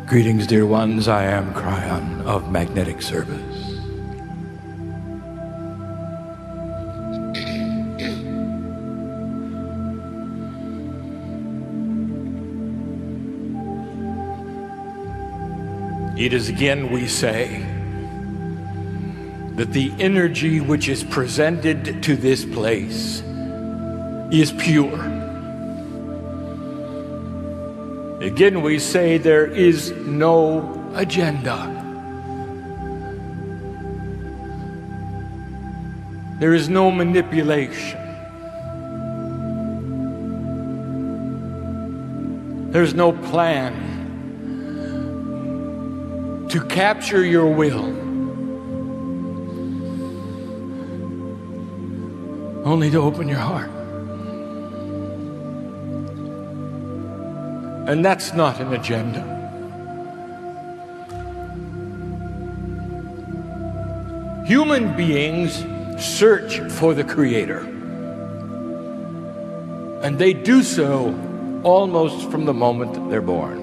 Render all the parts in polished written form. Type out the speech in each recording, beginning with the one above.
Greetings, dear ones. I am Kryon of Magnetic Service. It is again, we say, that the energy which is presented to this place is pure. Again, we say there is no agenda. There is no manipulation. There's no plan to capture your will. Only to open your heart. And that's not an agenda. Human beings search for the Creator. And they do so almost from the moment that they're born.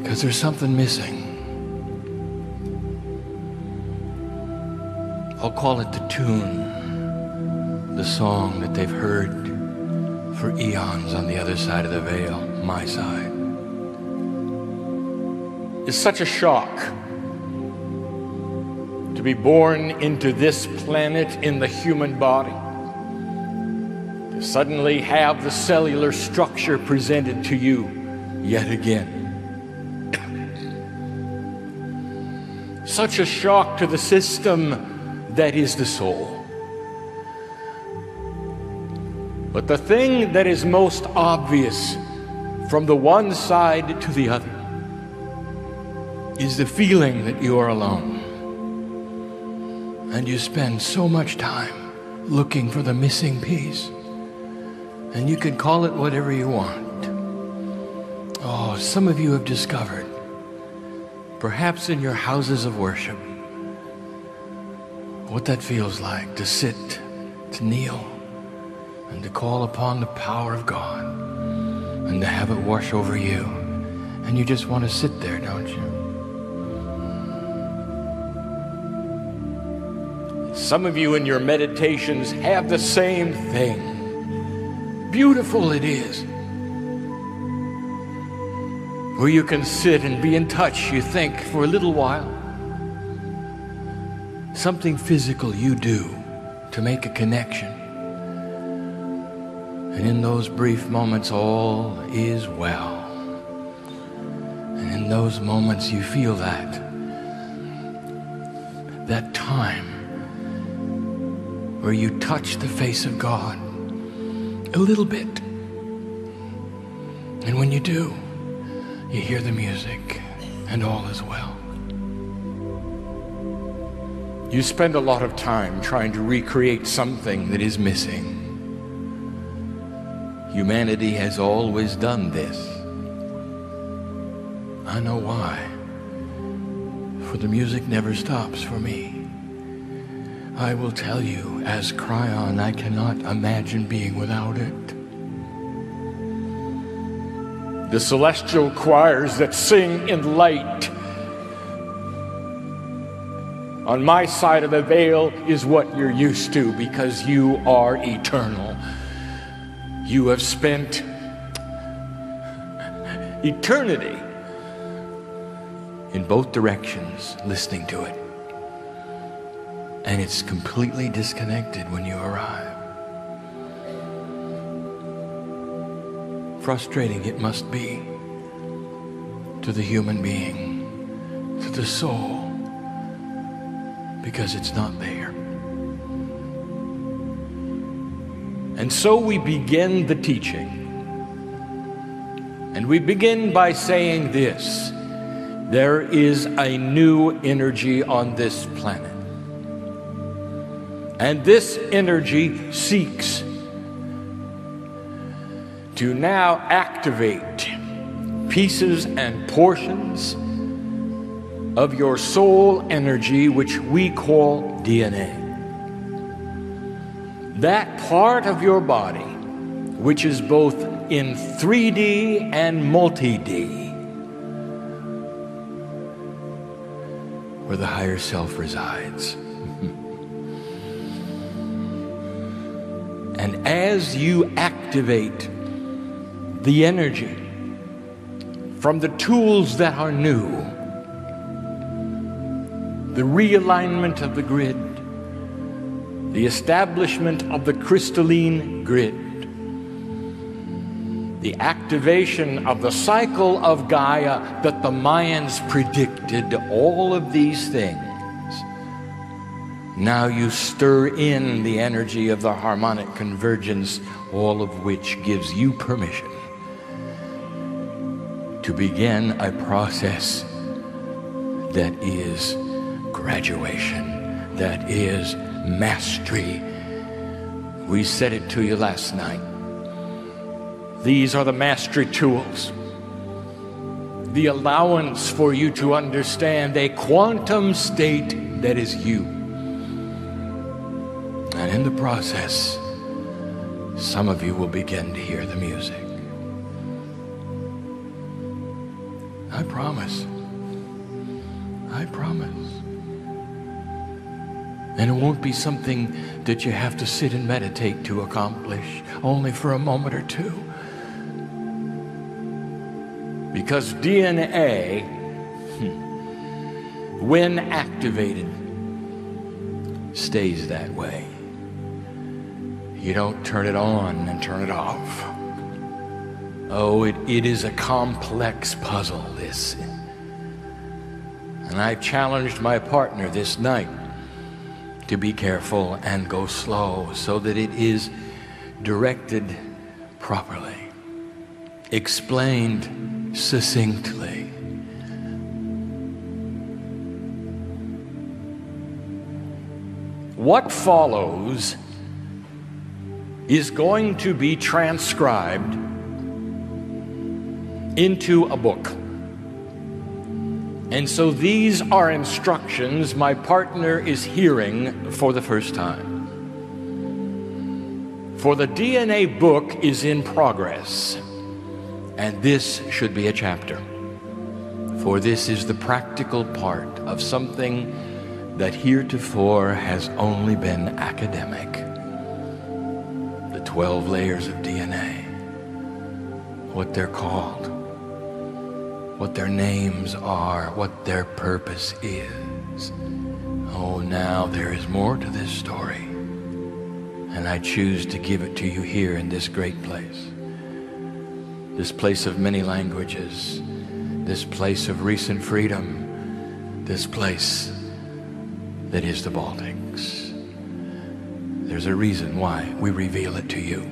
Because there's something missing. I'll call it the tune, the song that they've heard for eons on the other side of the veil, my side. It's such a shock to be born into this planet in the human body, to suddenly have the cellular structure presented to you yet again. Such a shock to the system that is the soul. But the thing that is most obvious from the one side to the other is the feeling that you are alone. And you spend so much time looking for the missing piece. And you can call it whatever you want. Oh, some of you have discovered, perhaps in your houses of worship, what that feels like to sit, to kneel, and to call upon the power of God and to have it wash over you. And you just want to sit there, don't you? Some of you in your meditations have the same thing. Beautiful it is. Where you can sit and be in touch, you think, for a little while. Something physical you do to make a connection. And in those brief moments, all is well. And in those moments, you feel that time where you touch the face of God a little bit. And when you do, you hear the music, and all is well. You spend a lot of time trying to recreate something that is missing. Humanity has always done this. I know why. For the music never stops for me. I will tell you, as Kryon, I cannot imagine being without it. The celestial choirs that sing in light on my side of the veil is what you're used to, because you are eternal. You have spent eternity in both directions listening to it. And it's completely disconnected when you arrive. Frustrating it must be to the human being, to the soul, because it's not there. And so we begin the teaching. And we begin by saying this: there is a new energy on this planet. And this energy seeks to now activate pieces and portions of your soul energy, which we call DNA. That part of your body which is both in 3D and multi-D, where the higher self resides. And as you activate the energy from the tools that are new, the realignment of the grid, the establishment of the crystalline grid, the activation of the cycle of Gaia that the Mayans predicted, all of these things, now you stir in the energy of the harmonic convergence, all of which gives you permission to begin a process that is graduation, that is mastery. We said it to you last night. These are the mastery tools, the allowance for you to understand a quantum state that is you. And in the process, some of you will begin to hear the music. I promise. I promise. And it won't be something that you have to sit and meditate to accomplish, only for a moment or two. Because DNA, when activated, stays that way. You don't turn it on and turn it off. Oh, it is a complex puzzle, this. And I challenged my partner this night to be careful and go slow so that it is directed properly, explained succinctly. What follows is going to be transcribed into a book. And so these are instructions my partner is hearing for the first time. For the DNA book is in progress, and this should be a chapter. For this is the practical part of something that heretofore has only been academic. The 12 layers of DNA, what they're called, what their names are, what their purpose is. Oh, now there is more to this story, and I choose to give it to you here in this great place, this place of many languages, this place of recent freedom, this place that is the Baltics. There's a reason why we reveal it to you.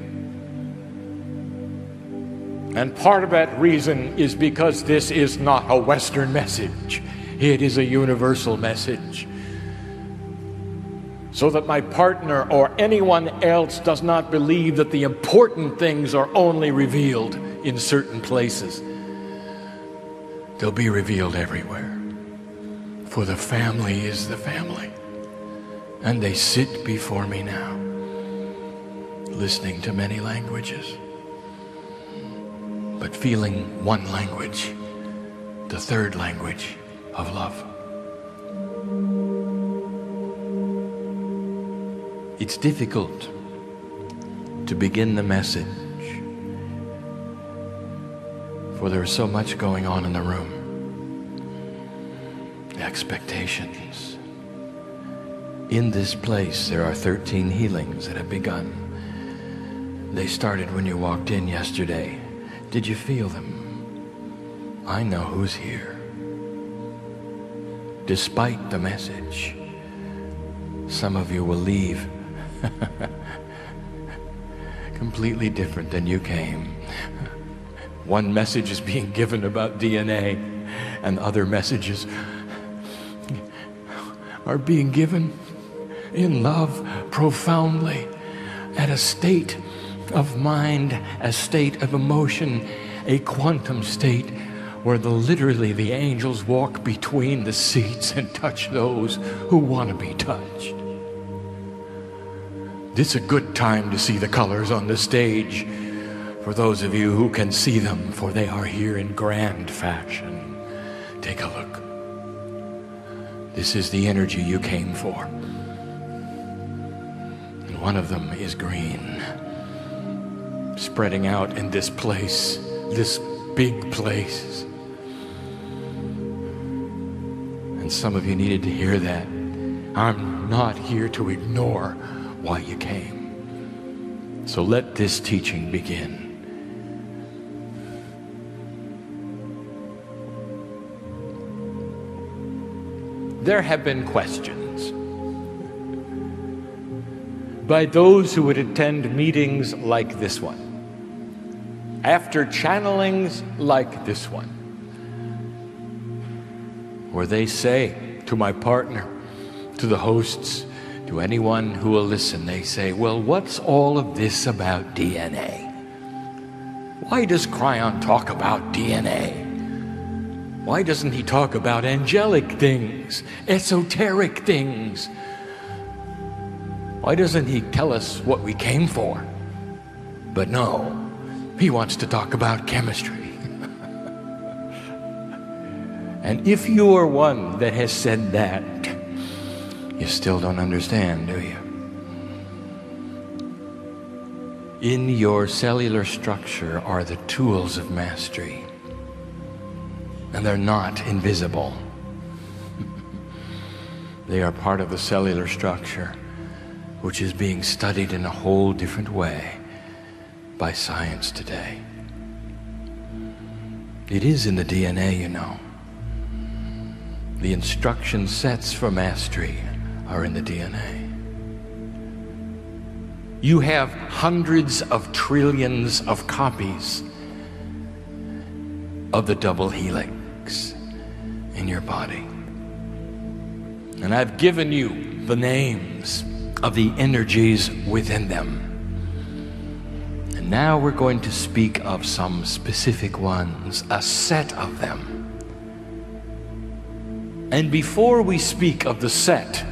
And part of that reason is because this is not a Western message. It is a universal message. So that my partner or anyone else does not believe that the important things are only revealed in certain places. They'll be revealed everywhere. For the family is the family. And they sit before me now, listening to many languages, but feeling one language, the third language of love. It's difficult to begin the message, for there is so much going on in the room. The expectations. In this place, there are 13 healings that have begun. They started when you walked in yesterday. Did you feel them? I know who's here. Despite the message, some of you will leave completely different than you came. One message is being given about DNA, and other messages are being given in love profoundly, at a state of mind, a state of emotion, a quantum state where literally the angels walk between the seats and touch those who want to be touched. It's a good time to see the colors on the stage, For those of you who can see them, for they are here in grand fashion. Take a look. This is the energy you came for. And one of them is green, spreading out in this place, this big place. And some of you needed to hear that. I'm not here to ignore why you came. So let this teaching begin. There have been questions by those who would attend meetings like this one, after channelings like this one, where they say to my partner, to the hosts, to anyone who will listen, they say, well, what's all of this about DNA? Why does Kryon talk about DNA? Why doesn't he talk about angelic things, esoteric things? Why doesn't he tell us what we came for? But no, he wants to talk about chemistry. And if you are one that has said that, you still don't understand, do you? In your cellular structure are the tools of mastery. And they're not invisible. They are part of the cellular structure, which is being studied in a whole different way by science today. It is in the DNA, you know. The instruction sets for mastery are in the DNA. You have hundreds of trillions of copies of the double helix in your body. And I've given you the names of the energies within them. And now we're going to speak of some specific ones, a set of them. And before we speak of the set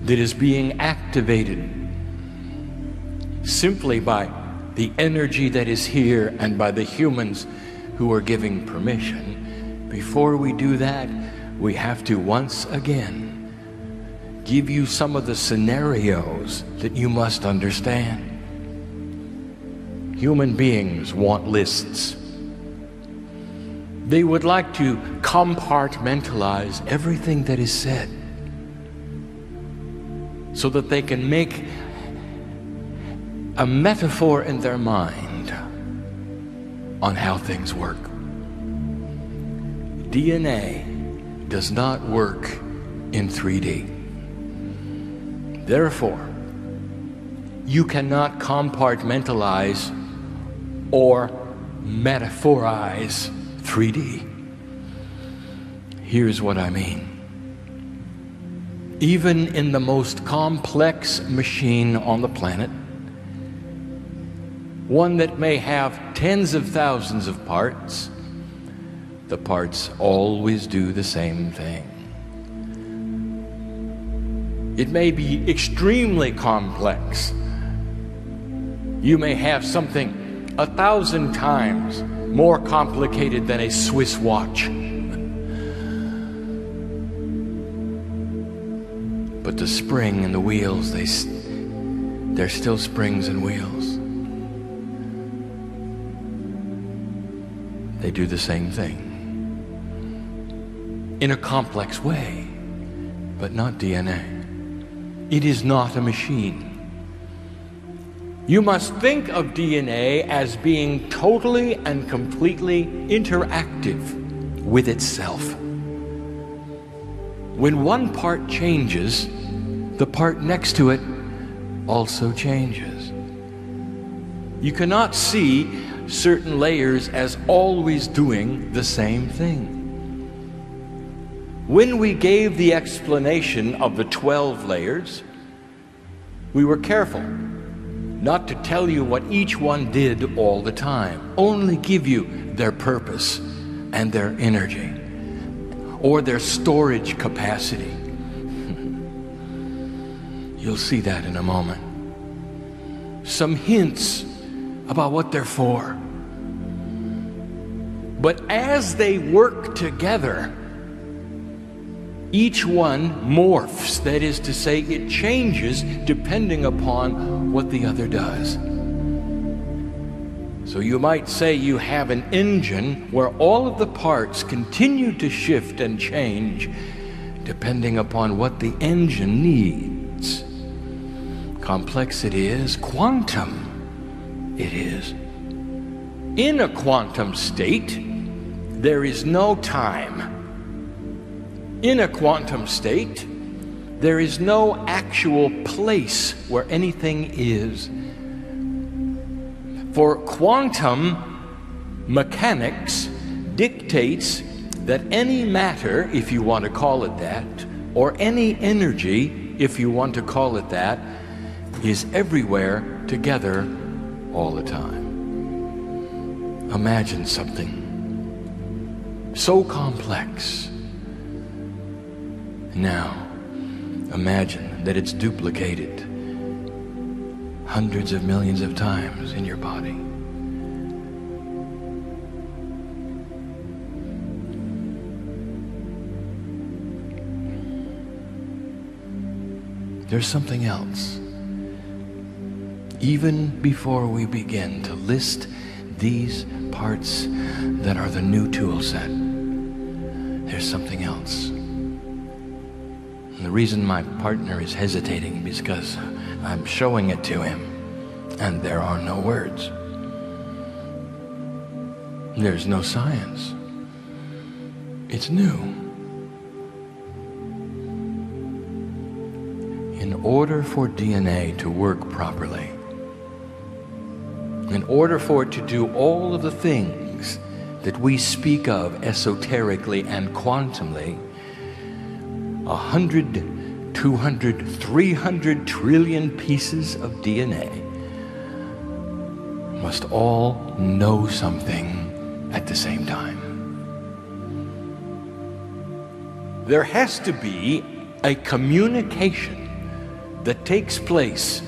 that is being activated simply by the energy that is here and by the humans who are giving permission, before we do that, we have to once again give you some of the scenarios that you must understand. Human beings want lists. They would like to compartmentalize everything that is said so that they can make a metaphor in their mind on how things work. DNA does not work in 3D. Therefore, you cannot compartmentalize or metaphorize 3D. Here's what I mean. Even in the most complex machine on the planet, one that may have tens of thousands of parts, the parts always do the same thing. It may be extremely complex. You may have something 1,000 times more complicated than a Swiss watch. But the spring and the wheels, they're still springs and wheels. They do the same thing in a complex way, but not DNA. It is not a machine. You must think of DNA as being totally and completely interactive with itself. When one part changes, the part next to it also changes. You cannot see certain layers as always doing the same thing. When we gave the explanation of the 12 layers, we were careful not to tell you what each one did all the time, only give you their purpose and their energy or their storage capacity. You'll see that in a moment. Some hints about what they're for. But as they work together, each one morphs. That is to say, it changes depending upon what the other does. So you might say you have an engine where all of the parts continue to shift and change depending upon what the engine needs. Complex it is, quantum it is. In a quantum state, there is no time. In a quantum state, there is no actual place where anything is. For quantum mechanics dictates that any matter, if you want to call it that, or any energy, if you want to call it that, is everywhere together all the time. Imagine something so complex. Now, imagine that it's duplicated hundreds of millions of times in your body. There's something else. Even before we begin to list these parts that are the new tool set, there's something else. And the reason my partner is hesitating is because I'm showing it to him, and there are no words. There's no science. It's new. In order for DNA to work properly, in order for it to do all of the things that we speak of esoterically and quantumly, 100, 200, 300 trillion pieces of DNA must all know something at the same time. There has to be a communication that takes place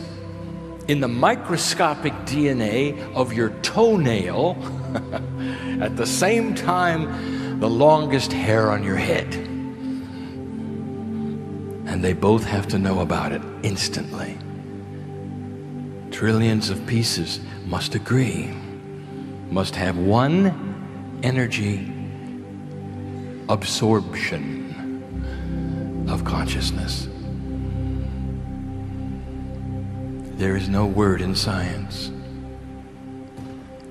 in the microscopic DNA of your toenail at the same time the longest hair on your head. And they both have to know about it instantly. Trillions of pieces must agree, must have one energy absorption of consciousness. There is no word in science.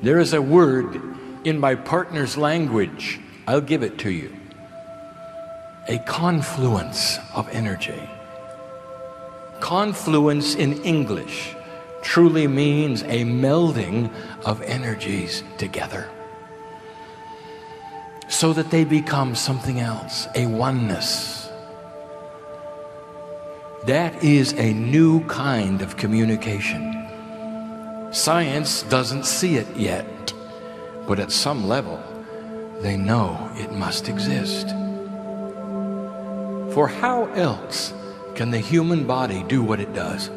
There is a word in my partner's language. I'll give it to you. A confluence of energy. Confluence in English truly means a melding of energies together so that they become something else, a oneness. That is a new kind of communication. Science doesn't see it yet, but at some level, they know it must exist. For how else can the human body do what it does?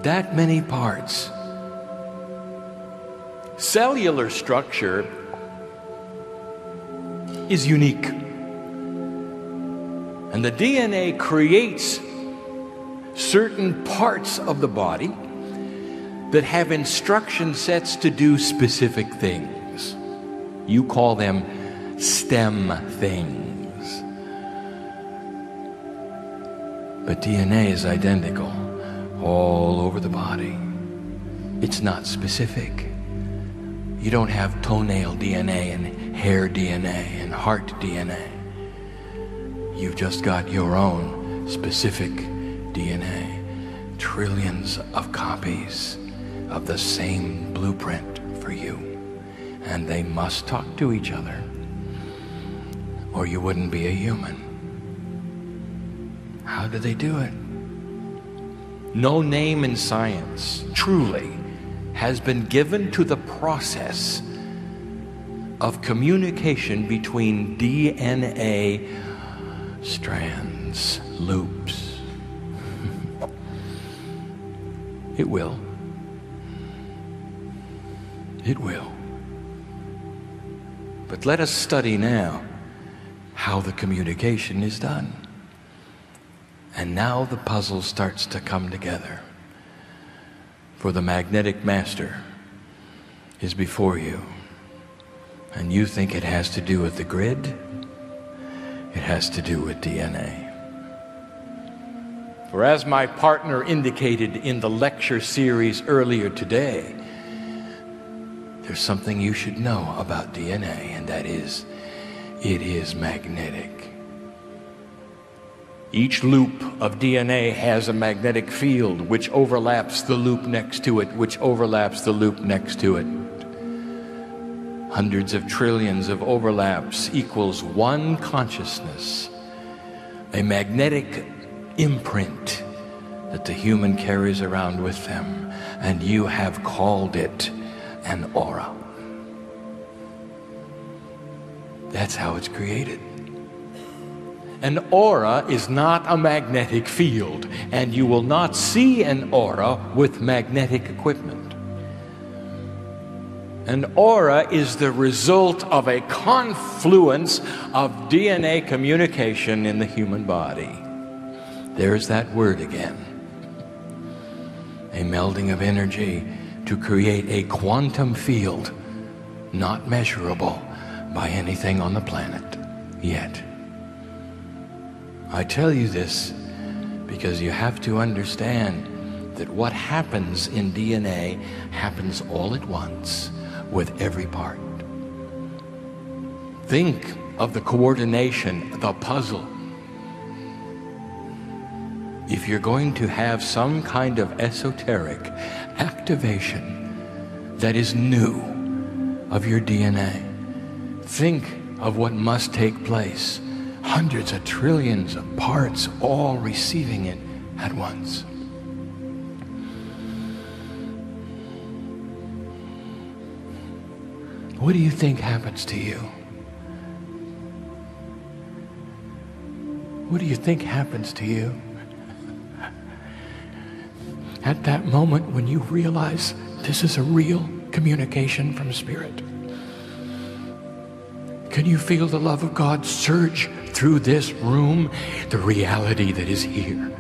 That many parts. Cellular structure is unique. And the DNA creates certain parts of the body that have instruction sets to do specific things. You call them stem things. But DNA is identical all over the body. It's not specific. You don't have toenail DNA and hair DNA and heart DNA. You've just got your own specific DNA. Trillions of copies of the same blueprint for you. And they must talk to each other, or you wouldn't be a human. How do they do it? No name in science, truly, has been given to the process of communication between DNA strands, loops. It will. It will. But let us study now how the communication is done. And now the puzzle starts to come together. For the magnetic master is before you. And you think it has to do with the grid? It has to do with DNA. For as my partner indicated in the lecture series earlier today, there's something you should know about DNA, and that is, it is magnetic. Each loop of DNA has a magnetic field which overlaps the loop next to it, which overlaps the loop next to it. Hundreds of trillions of overlaps equals one consciousness, a magnetic imprint that the human carries around with them, and you have called it an aura. That's how it's created. An aura is not a magnetic field, and you will not see an aura with magnetic equipment. An aura is the result of a confluence of DNA communication in the human body. There's that word again. A melding of energy to create a quantum field not measurable by anything on the planet yet. I tell you this because you have to understand that what happens in DNA happens all at once with every part. Think of the coordination, the puzzle. If you're going to have some kind of esoteric activation that is new of your DNA, think of what must take place. Hundreds of trillions of parts all receiving it at once. What do you think happens to you? What do you think happens to you at that moment when you realize this is a real communication from Spirit? Can you feel the love of God surge through this room? The reality that is here.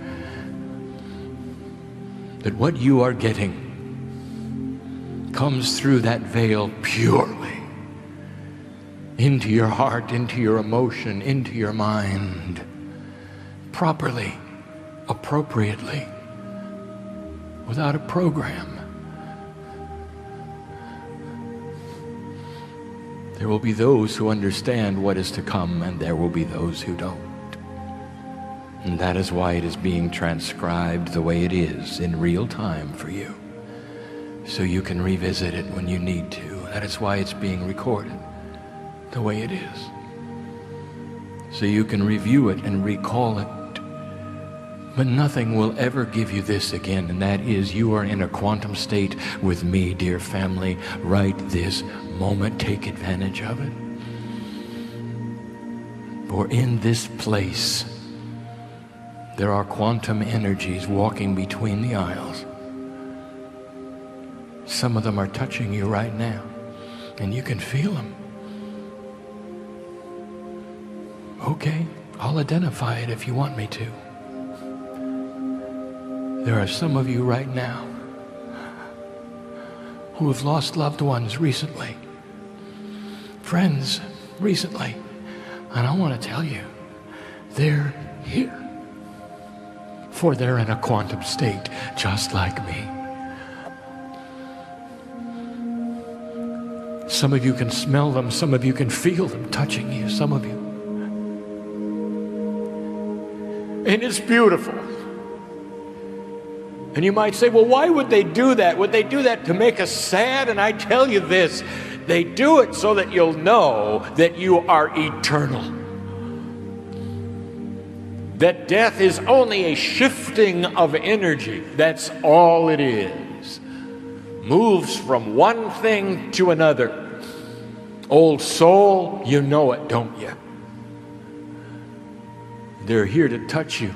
That what you are getting comes through that veil purely into your heart, into your emotion, into your mind, properly, appropriately, without a program. There will be those who understand what is to come, and there will be those who don't. And that is why it is being transcribed the way it is in real time for you, so you can revisit it when you need to. That is why it's being recorded the way it is, so you can review it and recall it. But nothing will ever give you this again, and that is you are in a quantum state with me, dear family, right this moment. Take advantage of it. For in this place, there are quantum energies walking between the aisles. Some of them are touching you right now, and you can feel them. Okay, I'll identify it if you want me to. There are some of you right now who have lost loved ones recently, friends recently, and I want to tell you, they're here, for they're in a quantum state just like me. Some of you can smell them, some of you can feel them touching you, some of you. And it's beautiful. And you might say, well, why would they do that? Would they do that to make us sad? And I tell you this, they do it so that you'll know that you are eternal. That death is only a shifting of energy. That's all it is. Moves from one thing to another. Old soul, you know it, don't you? They're here to touch you,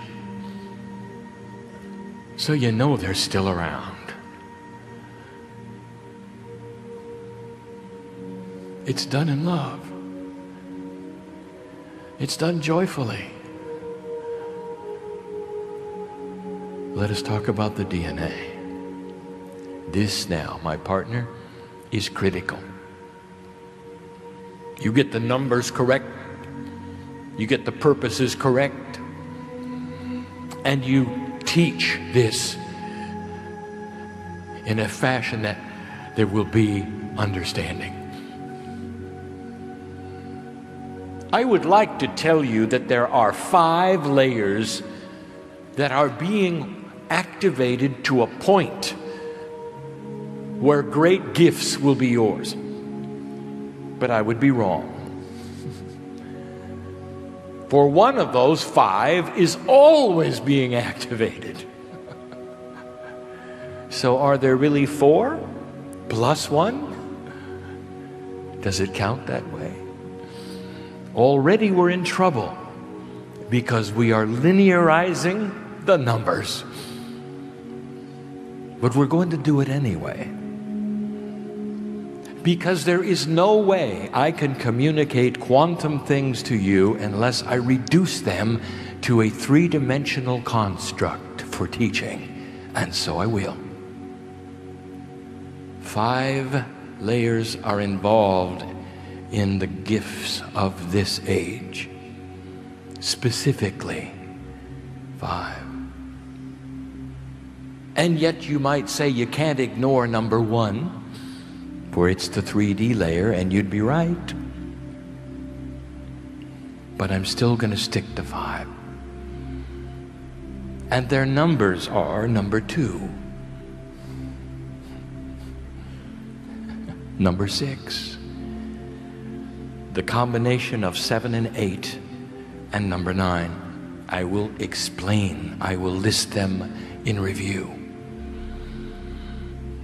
so you know they're still around. It's done in love. It's done joyfully. Let us talk about the DNA. This now, my partner, is critical. You get the numbers correct, you get the purposes correct, and you teach this in a fashion that there will be understanding. I would like to tell you that there are 5 layers that are being activated to a point where great gifts will be yours. But I would be wrong. For one of those 5 is always being activated. So are there really 4 plus 1? Does it count that way? Already we're in trouble because we are linearizing the numbers. But we're going to do it anyway. Because there is no way I can communicate quantum things to you unless I reduce them to a 3-dimensional construct for teaching. And so I will. 5 layers are involved in the gifts of this age. Specifically, 5. And yet you might say you can't ignore number 1, for it's the 3D layer, and you'd be right. But I'm still going to stick to 5. And their numbers are number 2, number 6, the combination of 7 and 8, and number 9. I will explain, I will list them in review.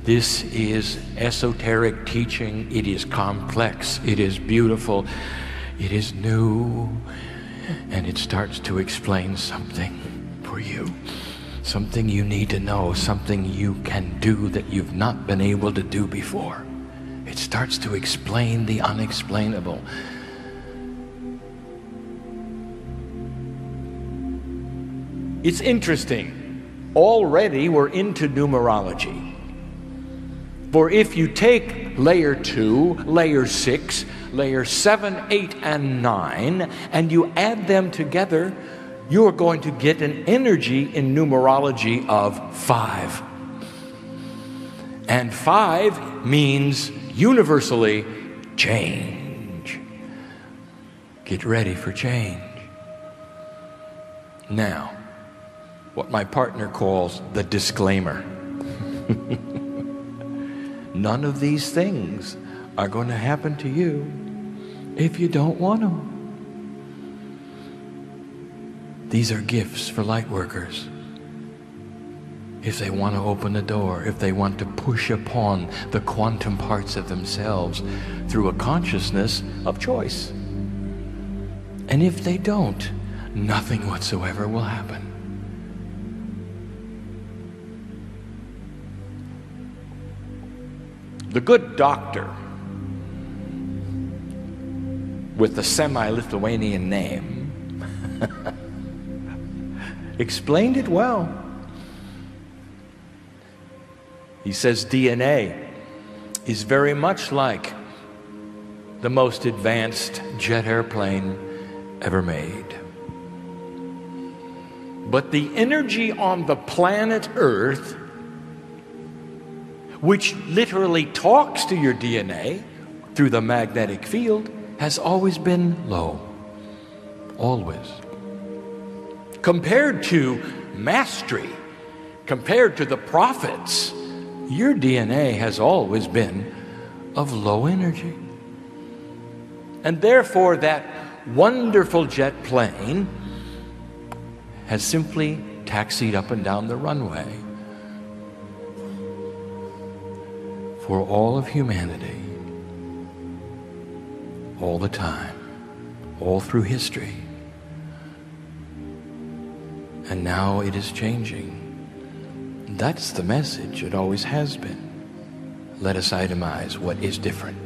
This is esoteric teaching. It is complex. It is beautiful. It is new. And it starts to explain something for you. Something you need to know. Something you can do that you've not been able to do before. It starts to explain the unexplainable. It's interesting. Already we're into numerology. For if you take layer 2, layer 6, layer 7, 8, and 9, and you add them together, you're going to get an energy in numerology of 5. And 5 means universally change. Get ready for change. Now, what my partner calls the disclaimer. None of these things are going to happen to you if you don't want them. These are gifts for light workers. If they want to open the door, if they want to push upon the quantum parts of themselves through a consciousness of choice. And if they don't, nothing whatsoever will happen. The good doctor with the semi-Lithuanian name explained it well. He says DNA is very much like the most advanced jet airplane ever made. But the energy on the planet Earth, which literally talks to your DNA through the magnetic field, has always been low. Always. Compared to mastery, compared to the prophets, your DNA has always been of low energy. And therefore that wonderful jet plane has simply taxied up and down the runway for all of humanity, all the time, all through history. And now it is changing. That's the message. It always has been. Let us itemize what is different.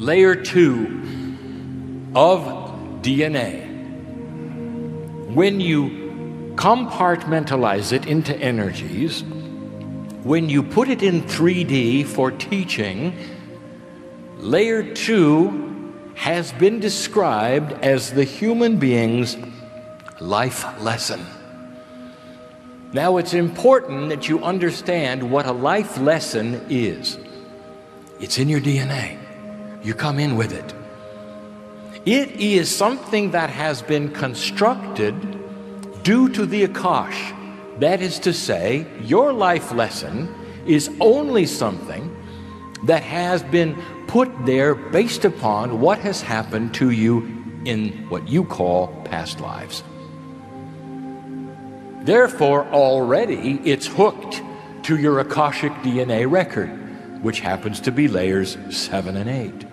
Layer 2 of DNA. When you compartmentalize it into energies, when you put it in 3D for teaching, layer 2 has been described as the human being's life lesson. Now, it's important that you understand what a life lesson is. It's in your DNA. You come in with it. It is something that has been constructed due to the Akash. That is to say, your life lesson is only something that has been put there based upon what has happened to you in what you call past lives. Therefore, already it's hooked to your Akashic DNA record, which happens to be layers 7 and 8.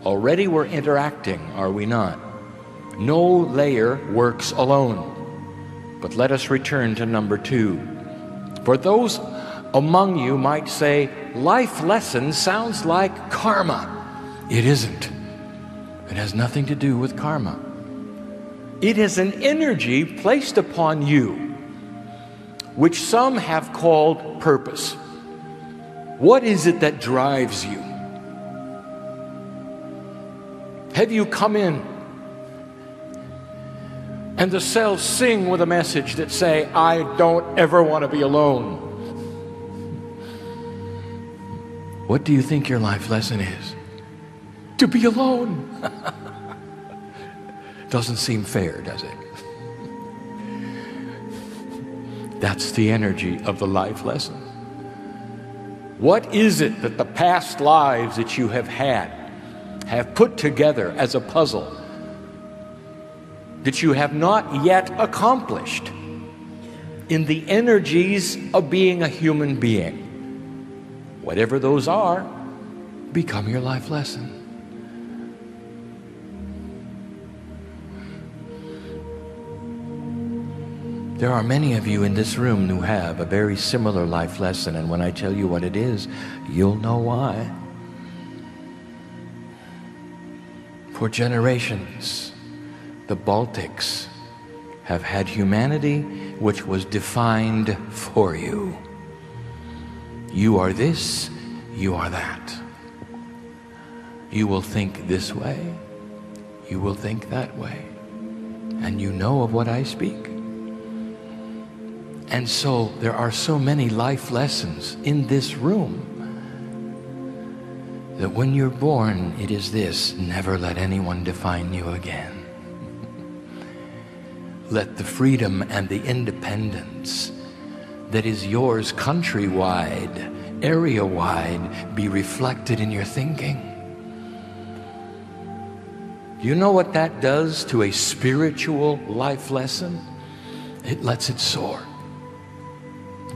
Already we're interacting, are we not? No layer works alone. But let us return to number 2. For those among you might say, life lesson sounds like karma. It isn't. It has nothing to do with karma. It is an energy placed upon you, which some have called purpose. What is it that drives you? Have you come in and the cells sing with a message that say, I don't ever want to be alone? What do you think your life lesson is? To be alone. Doesn't seem fair, does it? That's the energy of the life lesson. What is it that the past lives that you have had have put together as a puzzle that you have not yet accomplished in the energies of being a human being? Whatever those are, become your life lesson. There are many of you in this room who have a very similar life lesson, and when I tell you what it is, you'll know why. For generations, the Baltics have had humanity which was defined for you. You are this, you are that. You will think this way, you will think that way, and you know of what I speak. And so there are so many life lessons in this room that when you're born, it is this: never let anyone define you again. Let the freedom and the independence that is yours countrywide, area-wide, be reflected in your thinking. Do you know what that does to a spiritual life lesson? It lets it soar.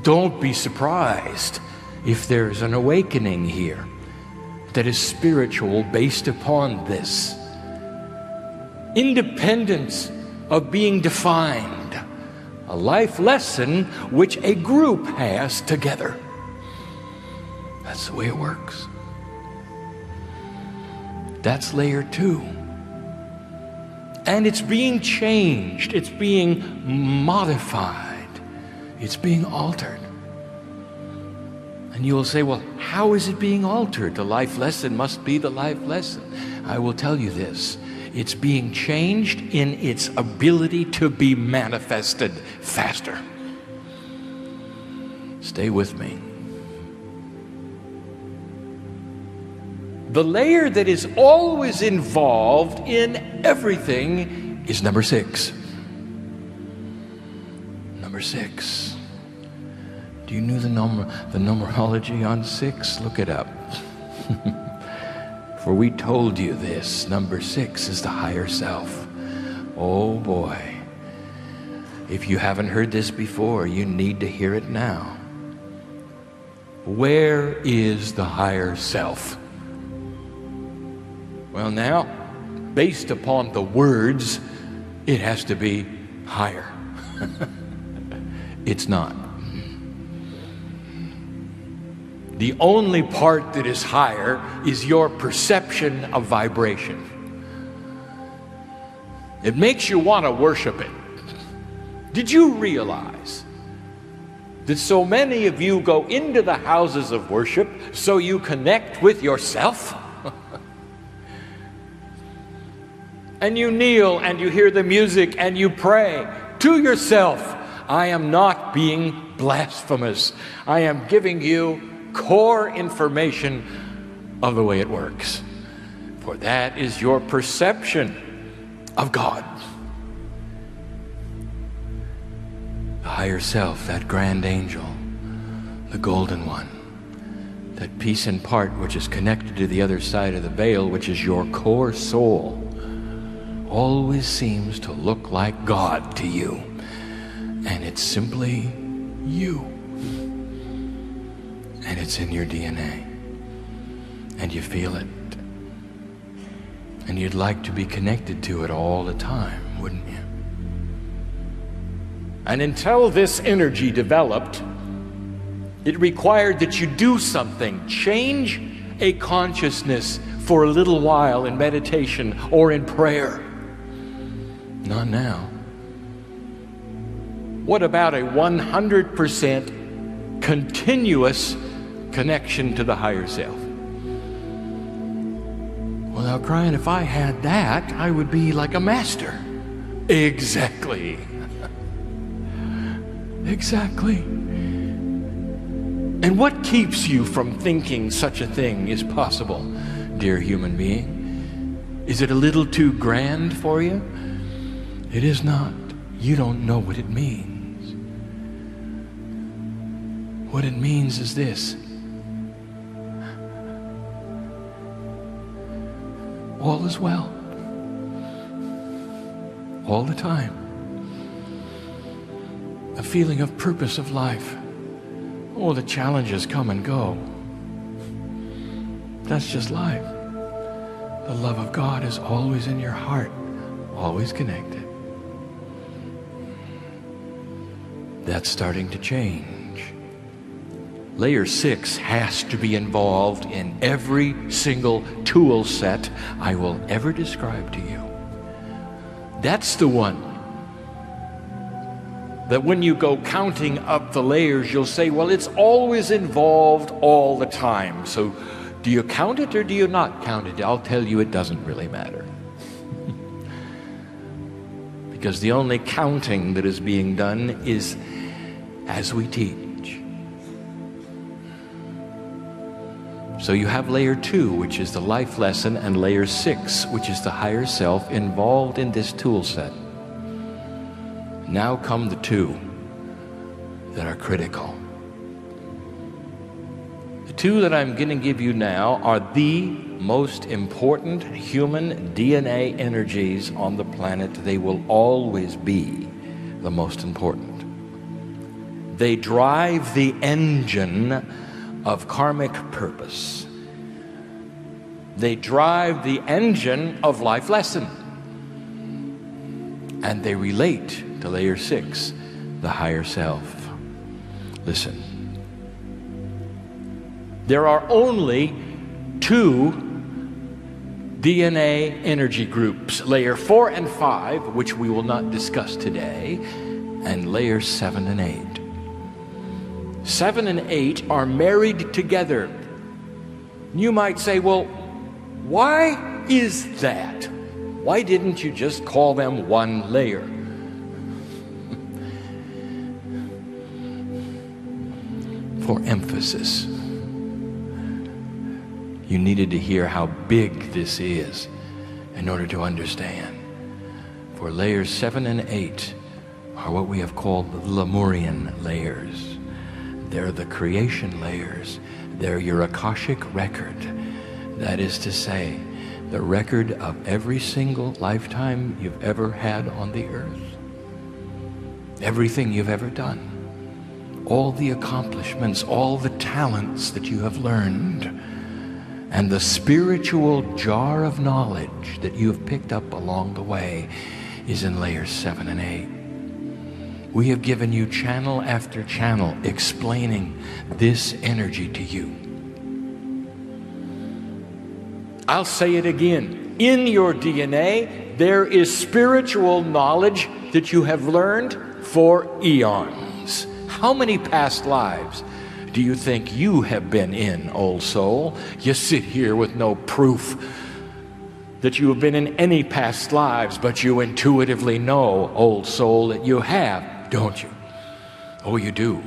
Don't be surprised if there's an awakening here that is spiritual based upon this. Independence of being defined. A life lesson which a group has together. That's the way it works. That's layer 2. And it's being changed. It's being modified. It's being altered. And you will say, well, how is it being altered? The life lesson must be the life lesson. I will tell you this. It's being changed in its ability to be manifested faster. Stay with me. The layer that is always involved in everything is number 6. Number 6. Do you know the numerology on 6? Look it up. For we told you this. Number 6 is the higher self. Oh boy. If you haven't heard this before, you need to hear it now. Where is the higher self? Well, now, based upon the words, it has to be higher. It's not. The only part that is higher is your perception of vibration. It makes you want to worship it. Did you realize that so many of you go into the houses of worship so you connect with yourself? And you kneel and you hear the music and you pray to yourself. I am not being blasphemous. I am giving you core information of the way it works. For that is your perception of God. The higher self, that grand angel, the golden one, that piece in part which is connected to the other side of the veil, which is your core soul, always seems to look like God to you. And it's simply you. And it's in your DNA. And you feel it. And you'd like to be connected to it all the time, wouldn't you? And until this energy developed, it required that you do something. Change a consciousness for a little while in meditation or in prayer. Not now. What about a 100% continuous connection to the higher self? Well, now, Kryon, if I had that, I would be like a master. Exactly. Exactly. And what keeps you from thinking such a thing is possible, dear human being? Is it a little too grand for you? It is not. You don't know what it means. What it means is this. All is well. All the time. A feeling of purpose of life. Oh, the challenges come and go. That's just life. The love of God is always in your heart, always connected. That's starting to change. Layer 6 has to be involved in every single tool set I will ever describe to you. That's the one that when you go counting up the layers, you'll say, well, it's always involved all the time. So do you count it or do you not count it? I'll tell you, it doesn't really matter. Because the only counting that is being done is as we teach. So you have layer 2, which is the life lesson, and layer 6, which is the higher self, involved in this tool set. Now come the 2 that are critical. The 2 that I'm going to give you now are the most important human DNA energies on the planet. They will always be the most important. They drive the engine of karmic purpose. They drive the engine of life lesson. And they relate to layer 6, the higher self. Listen. There are only 2 DNA energy groups, layer 4 and 5, which we will not discuss today, and layer 7 and 8. 7 and 8 are married together. You might say, well, why is that? Why didn't you just call them one layer? For emphasis. You needed to hear how big this is in order to understand. For layers 7 and 8 are what we have called the Lemurian layers. They're the creation layers. They're your Akashic record. That is to say, the record of every single lifetime you've ever had on the earth. Everything you've ever done. All the accomplishments, all the talents that you have learned, and the spiritual jar of knowledge that you have picked up along the way is in layers 7 and 8. We have given you channel after channel explaining this energy to you. I'll say it again. In your DNA, there is spiritual knowledge that you have learned for eons. How many past lives do you think you have been in, old soul? You sit here with no proof that you have been in any past lives, but you intuitively know, old soul, that you have, don't you? Oh, you do.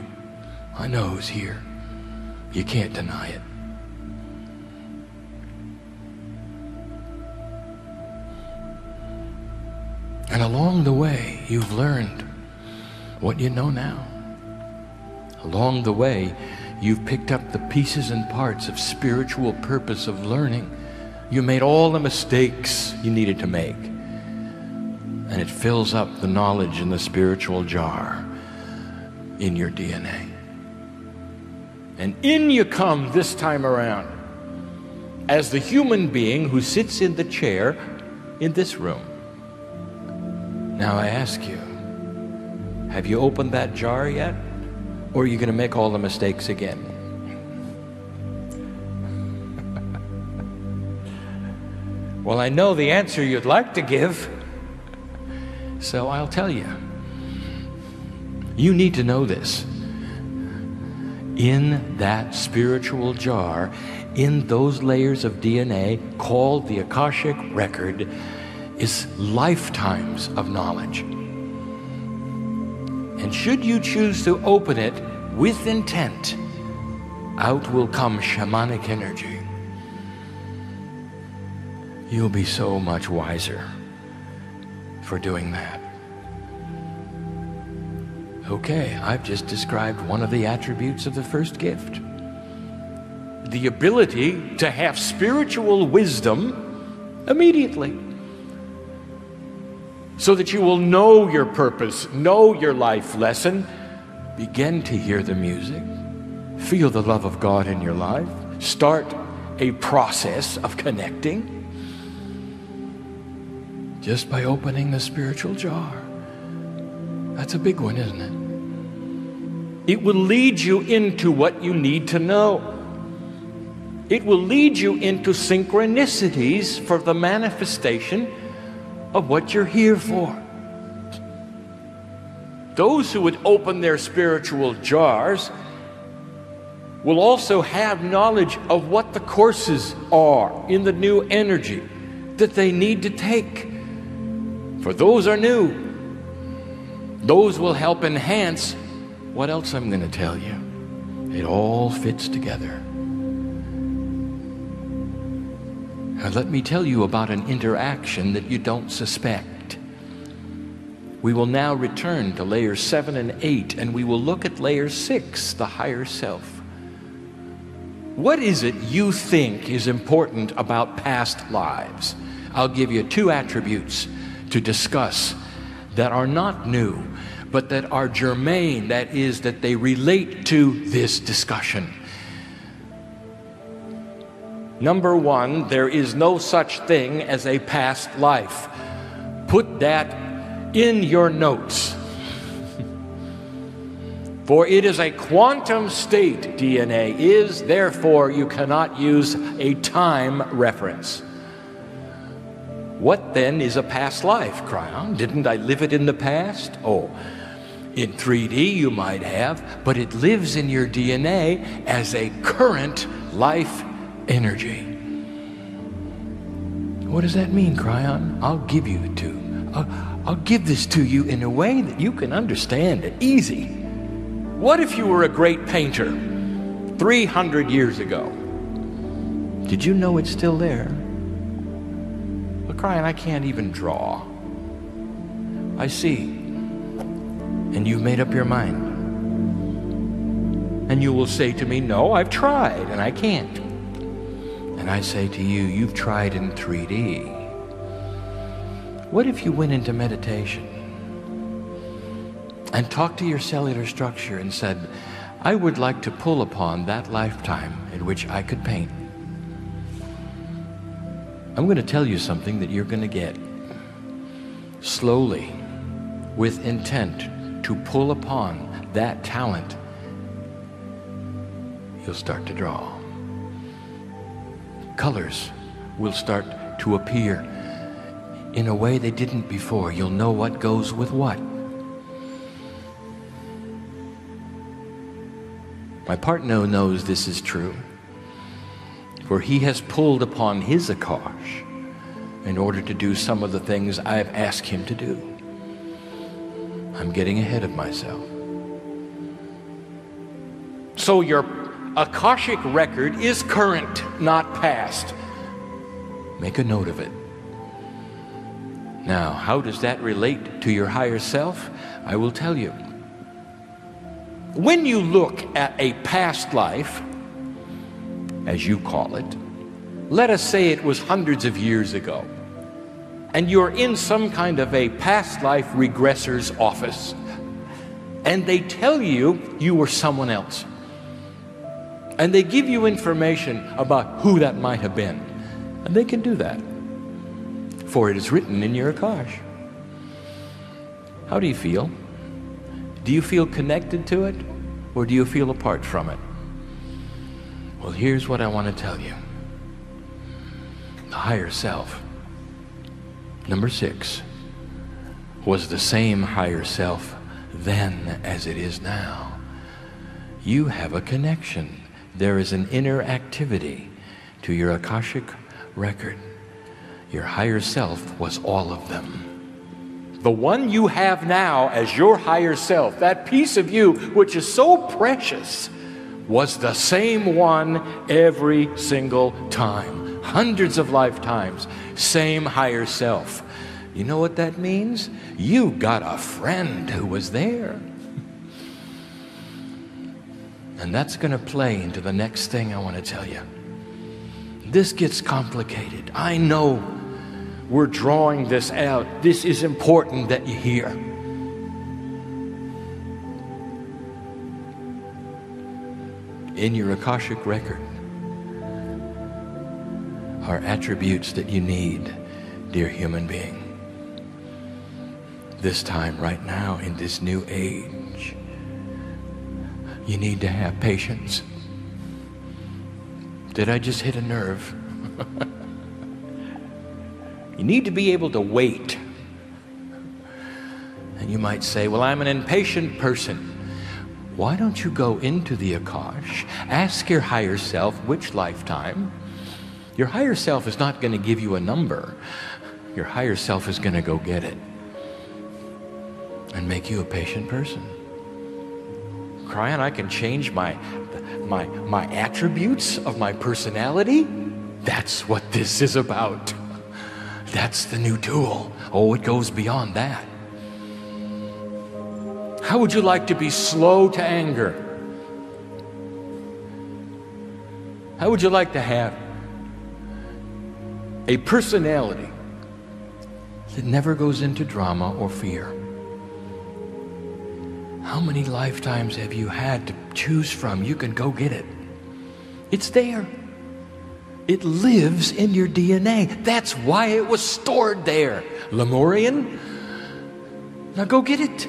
I know who's here. You can't deny it. And along the way, you've learned what you know now. Along the way, you've picked up the pieces and parts of spiritual purpose of learning. You made all the mistakes you needed to make. And it fills up the knowledge in the spiritual jar in your DNA. And in you come this time around as the human being who sits in the chair in this room. Now I ask you, have you opened that jar yet? Or are you going to make all the mistakes again? Well, I know the answer you'd like to give, so I'll tell you. You need to know this. In that spiritual jar, in those layers of DNA called the Akashic Record, is lifetimes of knowledge. And should you choose to open it with intent, out will come shamanic energy. You'll be so much wiser for doing that. Okay, I've just described one of the attributes of the first gift. The ability to have spiritual wisdom immediately. So that you will know your purpose, know your life lesson, begin to hear the music, feel the love of God in your life, start a process of connecting just by opening the spiritual jar. That's a big one, isn't it? It will lead you into what you need to know. It will lead you into synchronicities for the manifestation of what you're here for. Those who would open their spiritual jars will also have knowledge of what the courses are in the new energy that they need to take. For those are new. Those will help enhance what else I'm going to tell you. It all fits together. Now let me tell you about an interaction that you don't suspect. We will now return to layers 7 and 8, and we will look at layer 6, the higher self. What is it you think is important about past lives? I'll give you 2 attributes to discuss that are not new, but that are germane, that is, that they relate to this discussion. Number 1, there is no such thing as a past life. Put that in your notes. For it is a quantum state, DNA is, therefore you cannot use a time reference. What then is a past life, Kryon? Didn't I live it in the past? Oh, in 3D you might have, but it lives in your DNA as a current life energy. What does that mean, Kryon? I'll give you the 2. I'll give this to you in a way that you can understand it. Easy. What if you were a great painter 300 years ago? Did you know it's still there? Well, Kryon, I can't even draw. I see. And you've made up your mind. And you will say to me, no, I've tried and I can't. And I say to you, you've tried in 3D. What if you went into meditation and talked to your cellular structure and said, I would like to pull upon that lifetime in which I could paint. I'm going to tell you something that you're going to get slowly, with intent, to pull upon that talent, you'll start to draw. Colors will start to appear in a way they didn't before. You'll know what goes with what. My partner knows this is true, for he has pulled upon his Akash in order to do some of the things I've asked him to do. I'm getting ahead of myself. So your Akashic record is current, not past. Make a note of it. Now, how does that relate to your higher self? I will tell you. When you look at a past life, as you call it, let us say it was hundreds of years ago, and you're in some kind of a past life regressor's office, and they tell you you were someone else, and they give you information about who that might have been, and they can do that, for it is written in your Akash. How do you feel? Do you feel connected to it, or do you feel apart from it? Well, here's what I want to tell you. The higher self, number 6, was the same higher self then as it is now. You have a connection. There is an inner activity to your Akashic record. Your higher self was all of them. The one you have now as your higher self, that piece of you which is so precious, was the same one every single time. Hundreds of lifetimes, same higher self. You know what that means? You got a friend who was there. And that's going to play into the next thing I want to tell you. This gets complicated. I know we're drawing this out. This is important that you hear. In your Akashic record are attributes that you need, dear human being. This time, right now, in this new age, you need to have patience. Did I just hit a nerve? You need to be able to wait. And you might say, well, I'm an impatient person. Why don't you go into the Akash, ask your higher self which lifetime. Your higher self is not going to give you a number. Your higher self is going to go get it and make you a patient person. Kryon, I can change my attributes of my personality? That's what this is about. That's the new tool. Oh, it goes beyond that. How would you like to be slow to anger? How would you like to have a personality that never goes into drama or fear? How many lifetimes have you had to choose from? You can go get it. It's there. It lives in your DNA. That's why it was stored there. Lemurian, now go get it.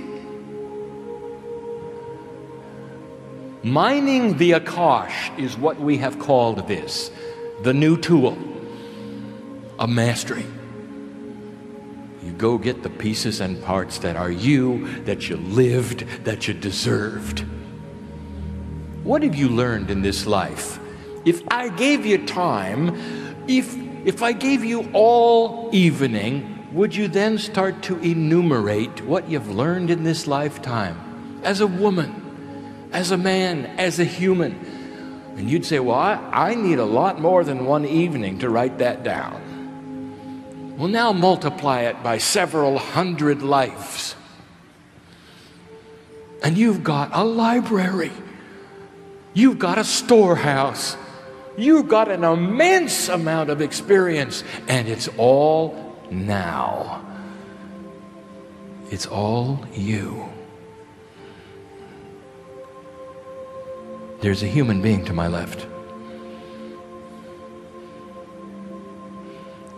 Mining the Akash is what we have called this, the new tool of mastery. You go get the pieces and parts that are you, that you lived, that you deserved. What have you learned in this life? If I gave you time, if I gave you all evening, would you then start to enumerate what you've learned in this lifetime as a woman, as a man, as a human? And you'd say, well, I need a lot more than one evening to write that down. Well, now multiply it by several hundred lives. And you've got a library. You've got a storehouse. You've got an immense amount of experience. And it's all now. It's all you. There's a human being to my left.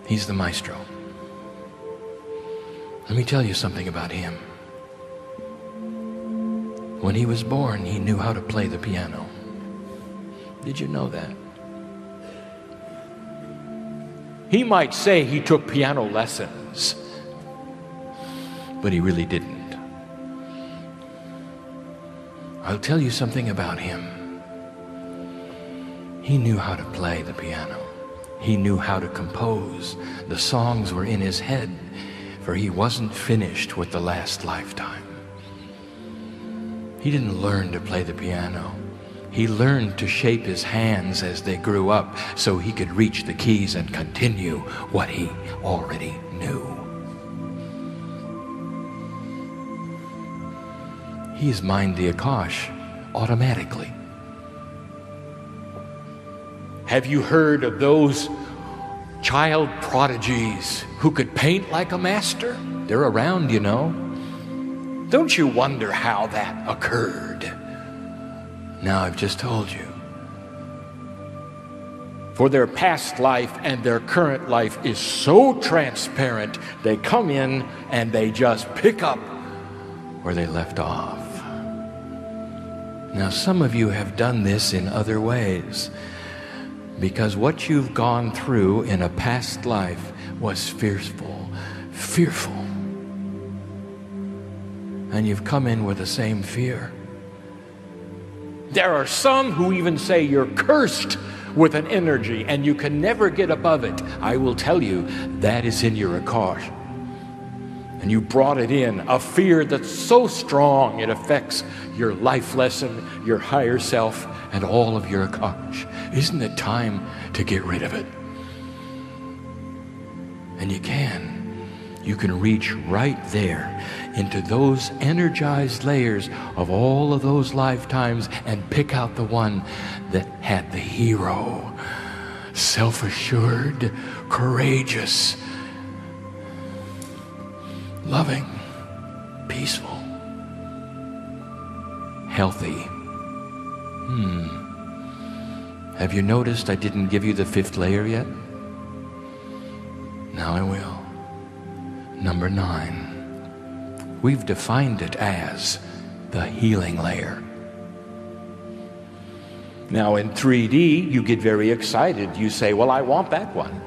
He's the maestro. Let me tell you something about him. When he was born, he knew how to play the piano. Did you know that? He might say he took piano lessons, but he really didn't. I'll tell you something about him. He knew how to play the piano. He knew how to compose. The songs were in his head, for he wasn't finished with the last lifetime. He didn't learn to play the piano. He learned to shape his hands as they grew up so he could reach the keys and continue what he already knew. He's mined the Akash automatically. Have you heard of those child prodigies who could paint like a master? They're around, you know. Don't you wonder how that occurred? Now I've just told you. For their past life and their current life is so transparent, they come in and they just pick up where they left off. Now some of you have done this in other ways, because what you've gone through in a past life was fearful. And you've come in with the same fear. There are some who even say you're cursed with an energy and you can never get above it. I will tell you, that is in your Akash. And you brought it in, a fear that's so strong it affects your life lesson, your higher self, and all of your Akash. Isn't it time to get rid of it? And you can. You can reach right there into those energized layers of all of those lifetimes and pick out the one that had the hero, self-assured, courageous, loving, peaceful, healthy. Have you noticed I didn't give you the 5th layer yet? Now I will. Number 9. We've defined it as the healing layer. Now in 3D, you get very excited. You say, well, I want that one.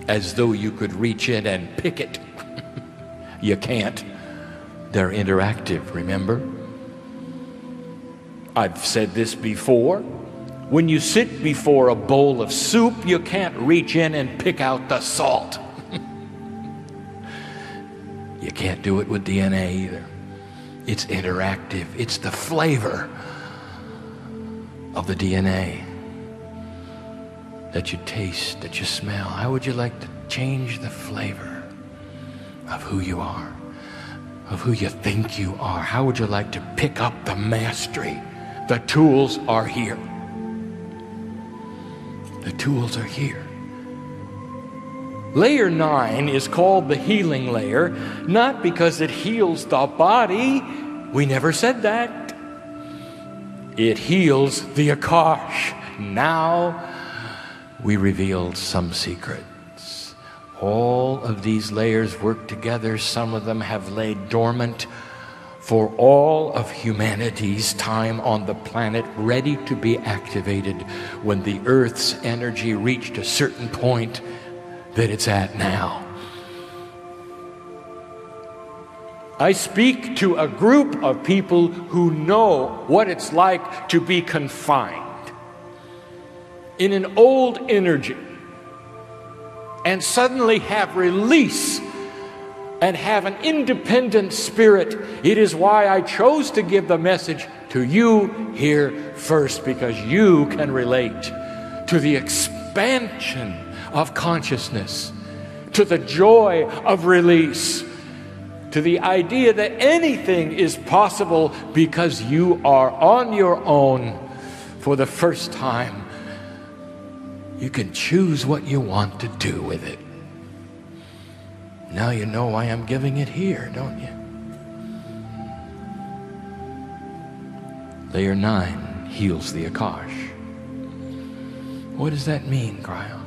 As though you could reach in and pick it. You can't. They're interactive, remember? I've said this before. When you sit before a bowl of soup, you can't reach in and pick out the salt. You can't do it with DNA either. It's interactive. It's the flavor of the DNA that you taste, that you smell. How would you like to change the flavor of who you are, of who you think you are? How would you like to pick up the mastery? The tools are here. The tools are here. Layer 9 is called the healing layer, not because it heals the body. We never said that. It heals the Akash. Now we revealed some secrets. All of these layers work together. Some of them have laid dormant for all of humanity's time on the planet, ready to be activated when the Earth's energy reached a certain point that it's at now. I speak to a group of people who know what it's like to be confined in an old energy and suddenly have release and have an independent spirit. It is why I chose to give the message to you here first, because you can relate to the expansion of consciousness, to the joy of release, to the idea that anything is possible because you are on your own for the first time. You can choose what you want to do with it. Now you know why I'm giving it here, don't you? Layer 9 heals the Akash. What does that mean, Kryon?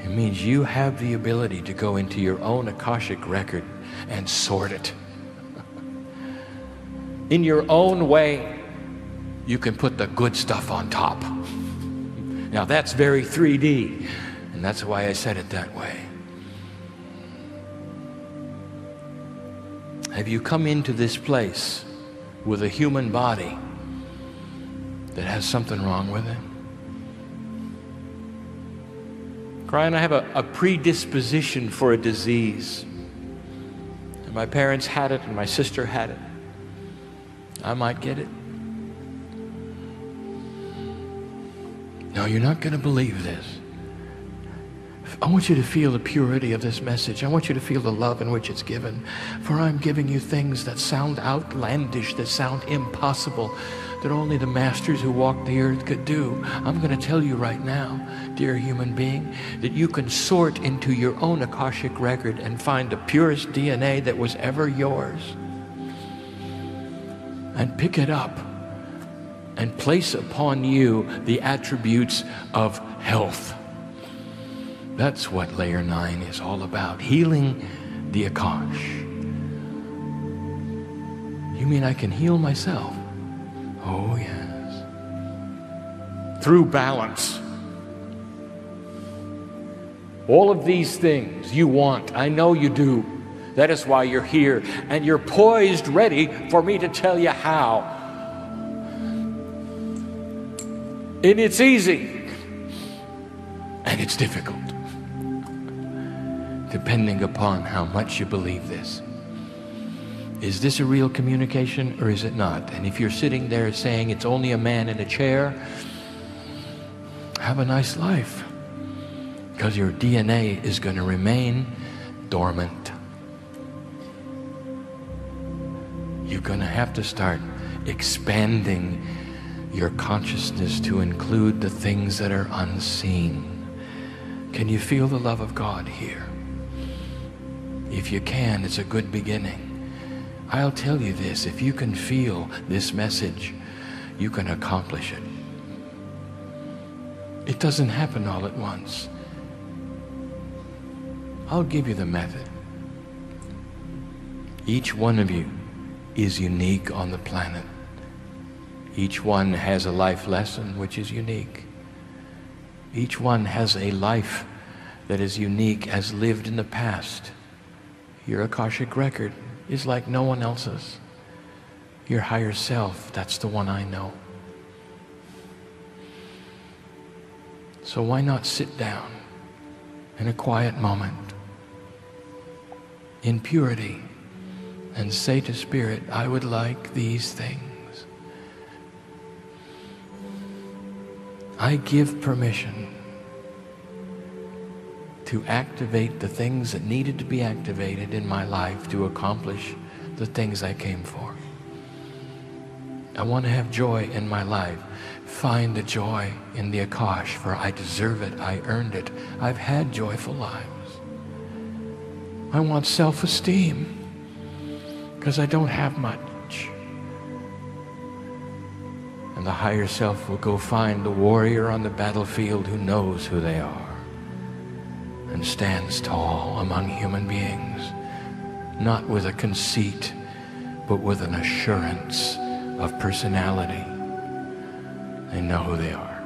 It means you have the ability to go into your own Akashic record and sort it. In your own way, you can put the good stuff on top. Now that's very 3D, and that's why I said it that way. Have you come into this place with a human body that has something wrong with it? Kryon, I have a predisposition for a disease. And my parents had it, and my sister had it. I might get it. No, you're not going to believe this. I want you to feel the purity of this message. I want you to feel the love in which it's given. For I'm giving you things that sound outlandish, that sound impossible, that only the masters who walked the earth could do. I'm going to tell you right now, dear human being, that you can sort into your own Akashic record and find the purest DNA that was ever yours. And pick it up and place upon you the attributes of health. That's what layer 9 is all about. Healing the Akash. You mean I can heal myself? Oh, yes. Through balance. All of these things you want, I know you do. That is why you're here. And you're poised, ready for me to tell you how. And it's easy. And it's difficult. Depending upon how much you believe this. Is this a real communication or is it not? And if you're sitting there saying it's only a man in a chair, have a nice life. Because your DNA is going to remain dormant. You're going to have to start expanding your consciousness to include the things that are unseen. Can you feel the love of God here? If you can, it's a good beginning. I'll tell you this, if you can feel this message, you can accomplish it. It doesn't happen all at once. I'll give you the method. Each one of you is unique on the planet. Each one has a life lesson which is unique. Each one has a life that is unique as lived in the past. Your Akashic record is like no one else's. Your higher self, that's the one I know. So why not sit down in a quiet moment, in purity, and say to Spirit, I would like these things. I give permission to activate the things that needed to be activated in my life to accomplish the things I came for. I want to have joy in my life. Find the joy in the Akash, for I deserve it. I earned it. I've had joyful lives. I want self-esteem because I don't have much. And the higher self will go find the warrior on the battlefield who knows who they are and stands tall among human beings, not with a conceit, but with an assurance of personality. They know who they are.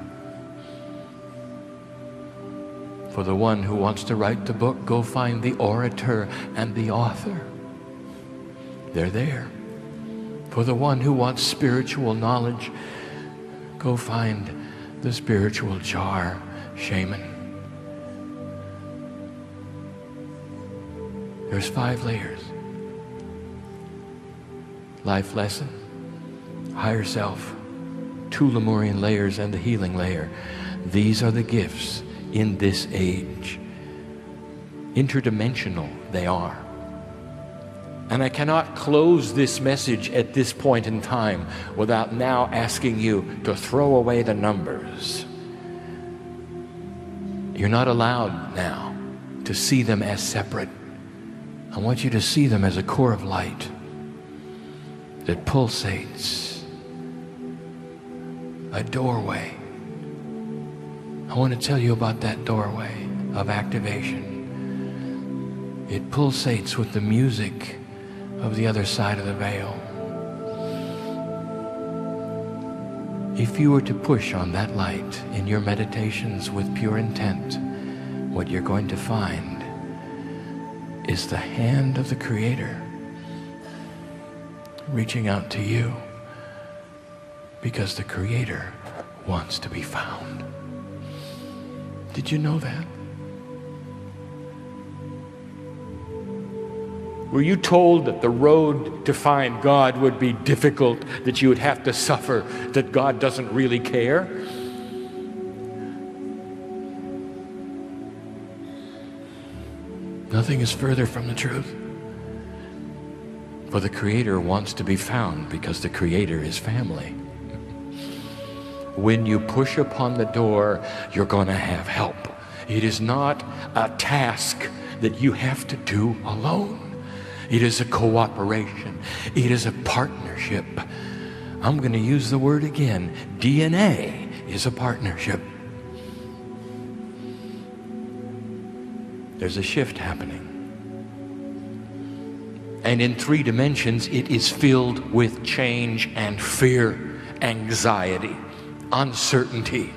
For the one who wants to write the book, go find the orator and the author. They're there. For the one who wants spiritual knowledge, go find the spiritual jar shaman. There's 5 layers. Life lesson, higher self, 2 Lemurian layers, and the healing layer. These are the gifts in this age. Interdimensional they are. And I cannot close this message at this point in time without now asking you to throw away the numbers. You're not allowed now to see them as separate. I want you to see them as a core of light that pulsates, a doorway. I want to tell you about that doorway of activation. It pulsates with the music of the other side of the veil. If you were to push on that light in your meditations with pure intent, what you're going to find is the hand of the Creator reaching out to you, because the Creator wants to be found. Did you know that? Were you told that the road to find God would be difficult, that you would have to suffer, that God doesn't really care? Nothing is further from the truth. For the Creator wants to be found, because the Creator is family. When you push upon the door, you're going to have help. It is not a task that you have to do alone. It is a cooperation. It is a partnership. I'm going to use the word again. DNA is a partnership. There's a shift happening. And in 3 dimensions, it is filled with change and fear, anxiety, uncertainty.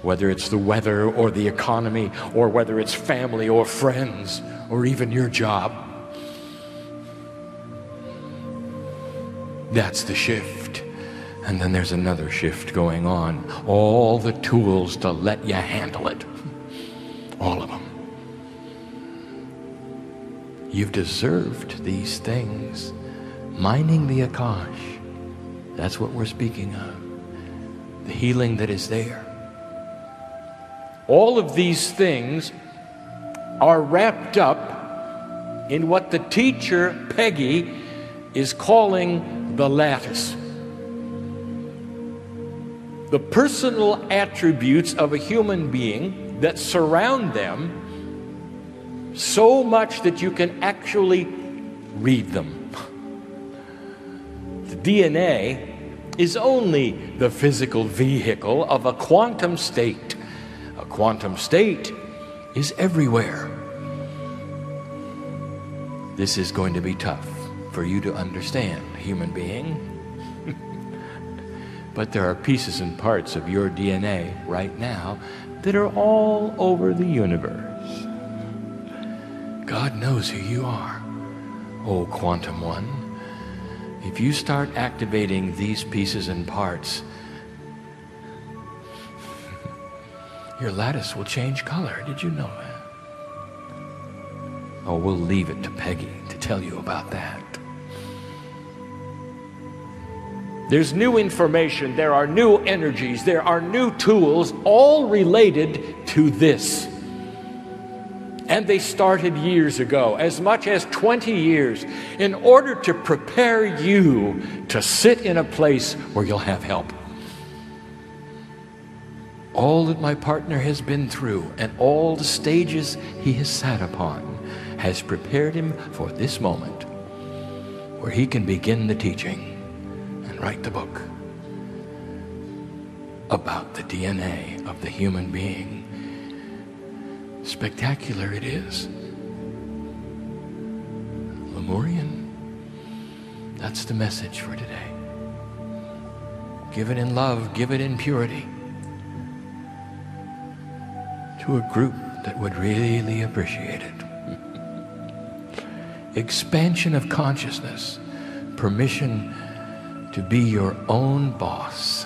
Whether it's the weather or the economy, or whether it's family or friends, or even your job. That's the shift. And then there's another shift going on. All the tools to let you handle it. All of them. You've deserved these things. Mining the Akash. That's what we're speaking of. The healing that is there. All of these things are wrapped up in what the teacher, Peggy, is calling the lattice. The personal attributes of a human being that surround them so much that you can actually read them. The DNA is only the physical vehicle of a quantum state. A quantum state is everywhere. This is going to be tough for you to understand, human being. But there are pieces and parts of your DNA right now that are all over the universe. God knows who you are. Oh, Quantum One. If you start activating these pieces and parts, your lattice will change color. Did you know that? Oh, we'll leave it to Peggy to tell you about that. There's new information, there are new energies, there are new tools, all related to this. And they started years ago, as much as 20 years, in order to prepare you to sit in a place where you'll have help. All that my partner has been through and all the stages he has sat upon has prepared him for this moment where he can begin the teaching and write the book about the DNA of the human being. Spectacular it is. Lemurian. That's the message for today. Give it in love, give it in purity. To a group that would really appreciate it. Expansion of consciousness. Permission to be your own boss.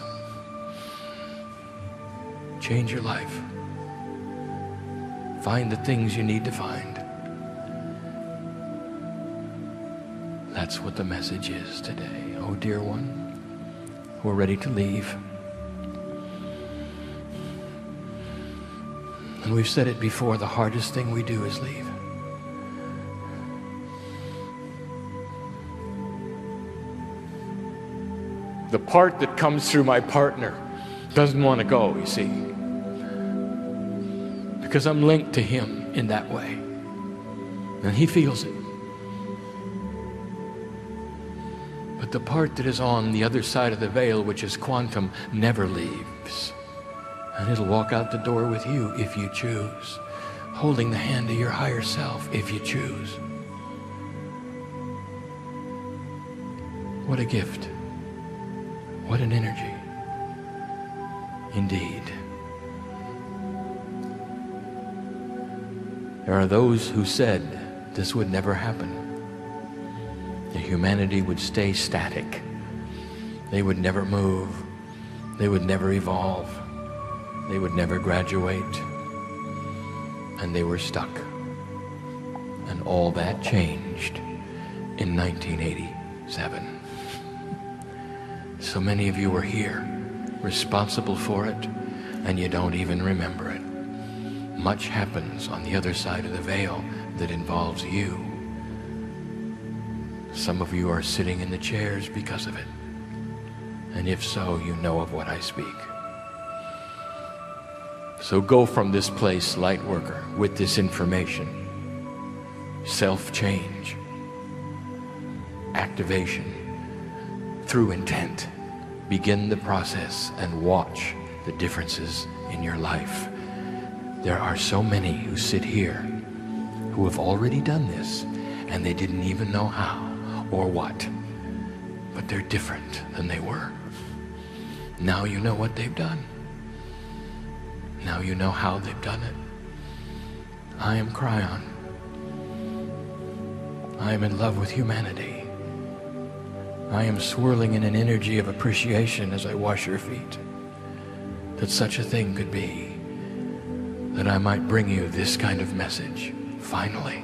Change your life. Find the things you need to find. That's what the message is today. Oh, dear one, we're ready to leave. And we've said it before, the hardest thing we do is leave. The part that comes through my partner doesn't want to go, you see. Because I'm linked to him in that way. And he feels it. But the part that is on the other side of the veil, which is quantum, never leaves. And it'll walk out the door with you if you choose, holding the hand of your higher self if you choose. What a gift. What an energy. Indeed. There are those who said this would never happen. That humanity would stay static. They would never move. They would never evolve. They would never graduate. And they were stuck. And all that changed in 1987. So many of you were here, responsible for it, and you don't even remember it. Much happens on the other side of the veil that involves you. Some of you are sitting in the chairs because of it. And if so, you know of what I speak. So go from this place, light worker, with this information. Self-change, activation, through intent. Begin the process and watch the differences in your life. There are so many who sit here who have already done this, and they didn't even know how or what. But they're different than they were. Now you know what they've done. Now you know how they've done it. I am Kryon. I am in love with humanity. I am swirling in an energy of appreciation as I wash your feet. That such a thing could be. That I might bring you this kind of message. Finally.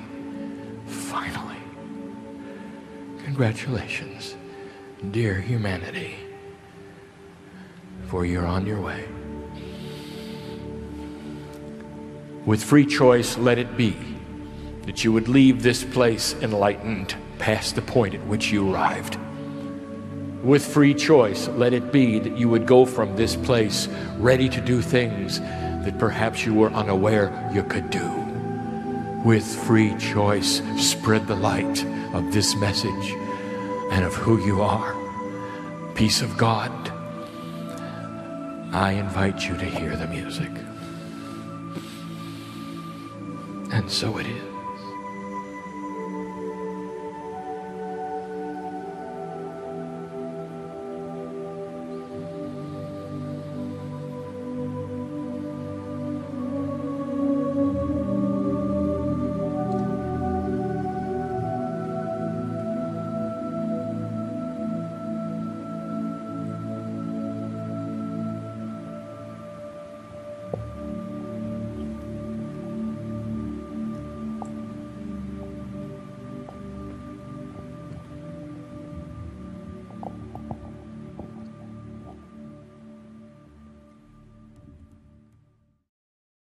Finally. Congratulations, dear humanity, for you're on your way. With free choice, let it be that you would leave this place enlightened past the point at which you arrived. With free choice, let it be that you would go from this place ready to do things that perhaps you were unaware you could do. With free choice, spread the light of this message and of who you are. Peace of God. I invite you to hear the music. And so it is.